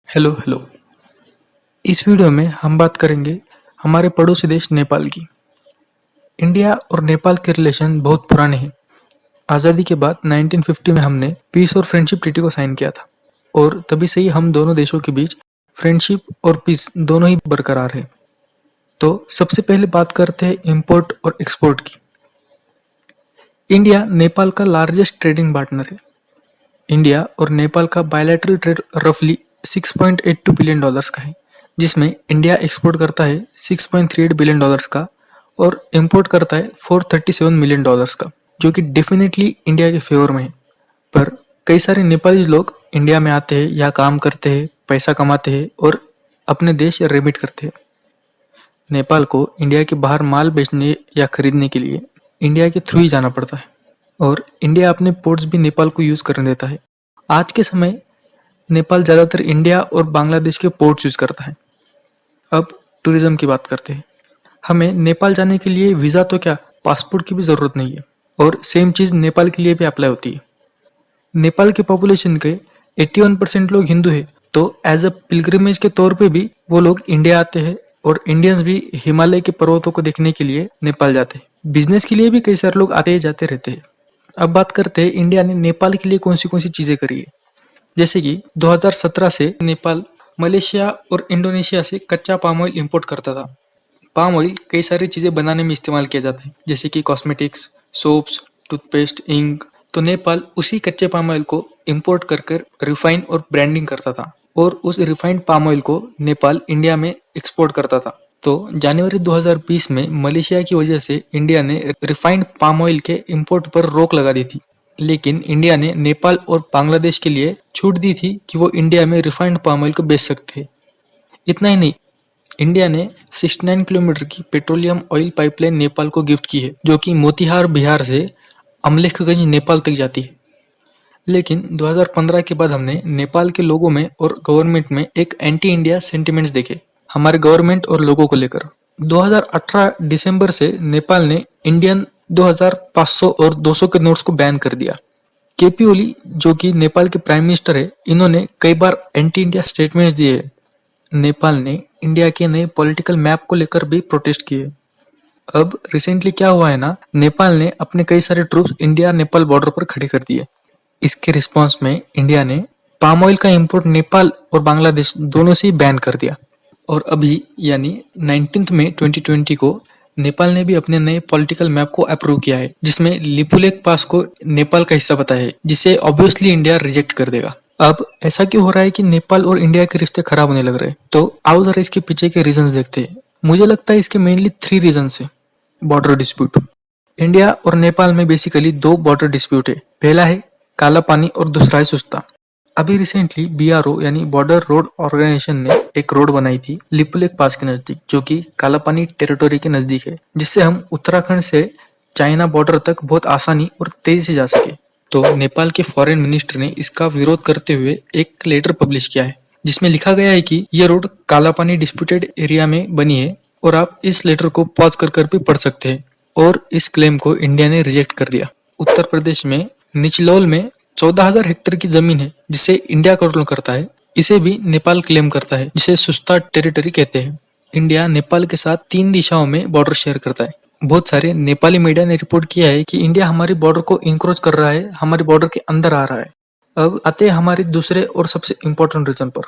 Hello hello. इस video में हम बात करेंगे हमारे पड़ोसी देश नेपाल की। इंडिया और नेपाल के रिलेशन बहुत पुराने हैं। आज़ादी के बाद 1950 में हमने पीस और फ्रेंडशिप ट्रीटी को साइन किया था और तभी से ही हम दोनों देशों के बीच फ्रेंडशिप और पीस दोनों ही बरकरार है। तो सबसे पहले बात करते हैं इंपोर्ट और एक्सपोर्ट की। इंडिया नेपाल का लार्जेस्ट ट्रेडिंग पार्टनर है। इंडिया और नेपाल का बायलैटरल ट्रेड रफली $6.82 बिलियन का है, जिसमें इंडिया एक्सपोर्ट करता है $6.38 बिलियन का और इंपोर्ट करता है $437 मिलियन का, जो कि डेफिनेटली इंडिया के फेवर में है। पर कई सारे नेपाली लोग इंडिया में आते हैं, यहाँ काम करते हैं, पैसा कमाते हैं और अपने देश रेमिट करते हैं। नेपाल को इंडिया के बाहर माल बेचने या खरीदने के लिए इंडिया के थ्रू ही जाना पड़ता है और इंडिया अपने पोर्ट्स भी नेपाल को यूज करने देता है। आज के समय नेपाल ज्यादातर इंडिया और बांग्लादेश के पोर्ट्स यूज करता है। अब टूरिज्म की बात करते हैं। हमें नेपाल जाने के लिए वीजा तो क्या, पासपोर्ट की भी जरूरत नहीं है और सेम चीज नेपाल के लिए भी अप्लाई होती है। नेपाल के पॉपुलेशन के 81% लोग हिंदू है, तो एज अ पिलग्रिमेज के तौर पे भी वो लोग इंडिया आते हैं और इंडियंस भी हिमालय के पर्वतों को देखने के लिए नेपाल जाते हैं। बिजनेस के लिए भी कई सारे लोग आते ही जाते रहते हैं। अब बात करते हैं इंडिया ने नेपाल के लिए कौन सी चीजें करी है। जैसे कि 2017 से नेपाल मलेशिया और इंडोनेशिया से कच्चा पाम ऑयल इंपोर्ट करता था। पाम ऑयल कई सारी चीजें बनाने में इस्तेमाल किया जाता है, जैसे कि कॉस्मेटिक्स, सोप्स, टूथपेस्ट, इंक। तो नेपाल उसी कच्चे पाम ऑयल को इंपोर्ट कर कर रिफाइन और ब्रांडिंग करता था और उस रिफाइंड पाम ऑयल को नेपाल इंडिया में एक्सपोर्ट करता था। तो जनवरी 2020 में मलेशिया की वजह से इंडिया ने रिफाइंड पाम ऑयल के इंपोर्ट पर रोक लगा दी थी, लेकिन इंडिया ने नेपाल और बांग्लादेश के लिए छूट दी थी कि वो इंडिया में रिफाइंड पाम ऑयल को बेच सकते हैं। इतना ही नहीं, इंडिया ने 69 किलोमीटर की पेट्रोलियम ऑयल पाइपलाइन नेपाल को गिफ्ट की है, जो कि मोतिहार बिहार से अमलेखगंज नेपाल तक जाती है। लेकिन 2015 के बाद हमने नेपाल के लोगों में और गवर्नमेंट में एक एंटी इंडिया सेंटिमेंट्स देखे, हमारे गवर्नमेंट और लोगों को लेकर। 2018 दिसंबर से नेपाल ने इंडियन 2000, 500 और 200 के नोट्स को बैन कर दिया। केपी ओली, जो कि नेपाल के प्राइम मिनिस्टर है, इन्होंने कई बार एंटी इंडिया स्टेटमेंट्स दिए हैं। नेपाल ने इंडिया के नए पॉलिटिकल मैप को लेकर भी प्रोटेस्ट किए। अब रिसेंटली क्या हुआ है ना, नेपाल ने अपने कई सारे ट्रूप्स इंडिया नेपाल बॉर्डर पर खड़े कर दिए। इसके रिस्पांस में इंडिया ने पाम ऑयल का इंपोर्ट नेपाल और बांग्लादेश दोनों से ही बैन कर दिया। और अभी यानी 19 मई 2020 को नेपाल ने भी अपने नए पॉलिटिकल मैप को अप्रूव किया है, जिसमें लिपुलेख पास को नेपाल का हिस्सा बताया है, जिसे ऑब्वियसली इंडिया रिजेक्ट कर देगा। अब ऐसा क्यों हो रहा है कि नेपाल और इंडिया के रिश्ते खराब होने लग रहे हैं? तो आओ जरा इसके पीछे के रीजंस देखते हैं। मुझे लगता है इसके मेनली 3 रीजंस है। Border dispute. इंडिया और नेपाल में बेसिकली 2 बॉर्डर डिस्प्यूट है। पहला है काला पानी और दूसरा है सुस्ता। अभी रिसेंटली बीआरओ यानी बॉर्डर रोड ऑर्गेनाइजेशन ने एक रोड बनाई थी लिपुलेख पास के नजदीक, जो कि काला पानी टेरिटोरी के नजदीक है, जिससे हम उत्तराखंड से चाइना बॉर्डर तक बहुत आसानी और तेजी से जा सके। तो नेपाल के फॉरेन मिनिस्टर ने इसका विरोध करते हुए एक लेटर पब्लिश किया है, जिसमें लिखा गया है कि ये रोड काला पानी डिस्प्यूटेड एरिया में बनी है और आप इस लेटर को पॉज कर भी पढ़ सकते हैं। और इस क्लेम को इंडिया ने रिजेक्ट कर दिया। उत्तर प्रदेश में निचलौल में 14,000 हेक्टेयर की जमीन है, जिसे इंडिया कंट्रोल करता है। इसे भी नेपाल क्लेम करता है, जिसे सुस्ता टेरिटरी कहते हैं। इंडिया नेपाल के साथ 3 दिशाओं में बॉर्डर शेयर करता है। बहुत सारे नेपाली मीडिया ने रिपोर्ट किया है कि इंडिया हमारे बॉर्डर को इंक्रोच कर रहा है, हमारे बॉर्डर के अंदर आ रहा है। अब आते हैं हमारे दूसरे और सबसे इम्पोर्टेंट रीजन पर,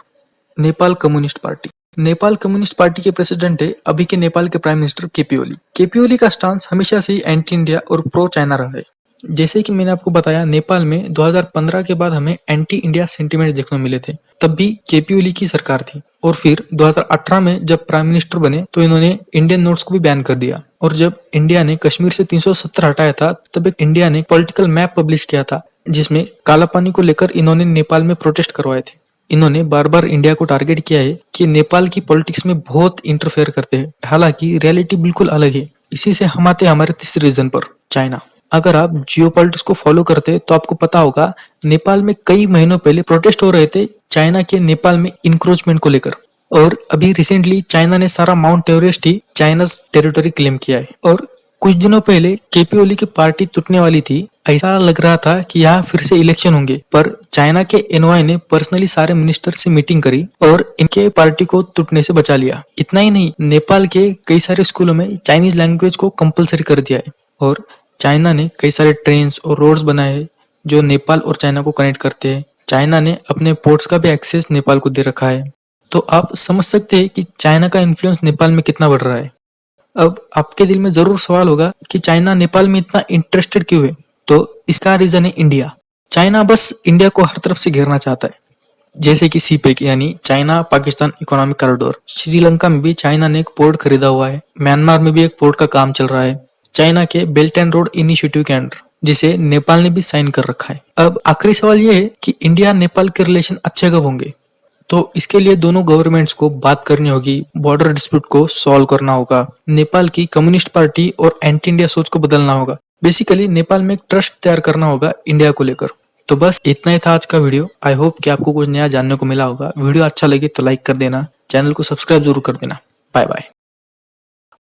Nepal communist party. Nepal communist party के प्रेसिडेंट है अभी के नेपाल के प्राइम मिनिस्टर केपी ओली। केपी ओली का स्टांस हमेशा से ही एंटी इंडिया और प्रो चाइना रहा है। जैसे कि मैंने आपको बताया, नेपाल में 2015 के बाद हमें एंटी इंडिया सेंटिमेंट्स देखने को मिले थे, तब भी केपी ओली की सरकार थी। और फिर 2018 में जब प्राइम मिनिस्टर बने तो इन्होंने इंडियन नोट्स को भी बैन कर दिया। और जब इंडिया ने कश्मीर से 370 हटाया था, तब एक इंडिया ने पॉलिटिकल मैप पब्लिश किया था, जिसमें काला पानी को लेकर इन्होंने नेपाल में प्रोटेस्ट करवाए थे। इन्होंने बार बार इंडिया को टारगेट किया है कि नेपाल की पॉलिटिक्स में बहुत इंटरफेयर करते हैं, हालांकि रियलिटी बिल्कुल अलग है। इसी से हम आते हैं हमारे तीसरे रीजन पर, चाइना। अगर आप जियोपॉलिटिक्स को फॉलो करते हैं तो आपको पता होगा नेपाल में कई महीनों पहले प्रोटेस्ट हो रहे थे चाइना के नेपाल में इंक्रोचमेंट को लेकर। और अभी रिसेंटली चाइना ने सारा माउंट एवरेस्ट ही चाइना टेरिटरी क्लेम किया है। और कुछ दिनों पहले केपी ओली की पार्टी टूटने वाली थी। ऐसा लग रहा था कि यहाँ फिर से इलेक्शन होंगे, पर चाइना के एनवाई ने पर्सनली सारे मिनिस्टर से मीटिंग करी और इनके पार्टी को टूटने से बचा लिया। इतना ही नहीं, नेपाल के कई सारे स्कूलों में चाइनीज लैंग्वेज को कंपलसरी कर दिया है और चाइना ने कई सारे ट्रेन और रोड्स बनाए हैं जो नेपाल और चाइना को कनेक्ट करते हैं। चाइना ने अपने पोर्ट्स का भी एक्सेस नेपाल को दे रखा है। तो आप समझ सकते हैं कि चाइना का इन्फ्लुएंस नेपाल में कितना बढ़ रहा है। अब आपके दिल में जरूर सवाल होगा कि चाइना नेपाल में इतना इंटरेस्टेड क्यों है। तो इसका रीजन है इंडिया। चाइना बस इंडिया को हर तरफ से घेरना चाहता है, जैसे कि सीपेक यानी China Pakistan economic corridor. Sri Lanka में भी चाइना ने एक पोर्ट खरीदा हुआ है। म्यांमार में भी एक पोर्ट का काम चल रहा है चाइना के बेल्ट एंड रोड इनिशिएटिव के अंडर, जिसे नेपाल ने भी साइन कर रखा है। अब आखिरी सवाल यह है कि इंडिया नेपाल के रिलेशन अच्छे कब होंगे। तो इसके लिए दोनों गवर्नमेंट्स को बात करनी होगी, बॉर्डर डिस्प्यूट को सॉल्व करना होगा, नेपाल की कम्युनिस्ट पार्टी और एंटी इंडिया सोच को बदलना होगा। बेसिकली नेपाल में एक ट्रस्ट तैयार करना होगा इंडिया को लेकर। तो बस इतना ही था आज का वीडियो। आई होप कि आपको कुछ नया जानने को मिला होगा। वीडियो अच्छा लगे तो लाइक कर देना, चैनल को सब्सक्राइब जरूर कर देना। Bye bye.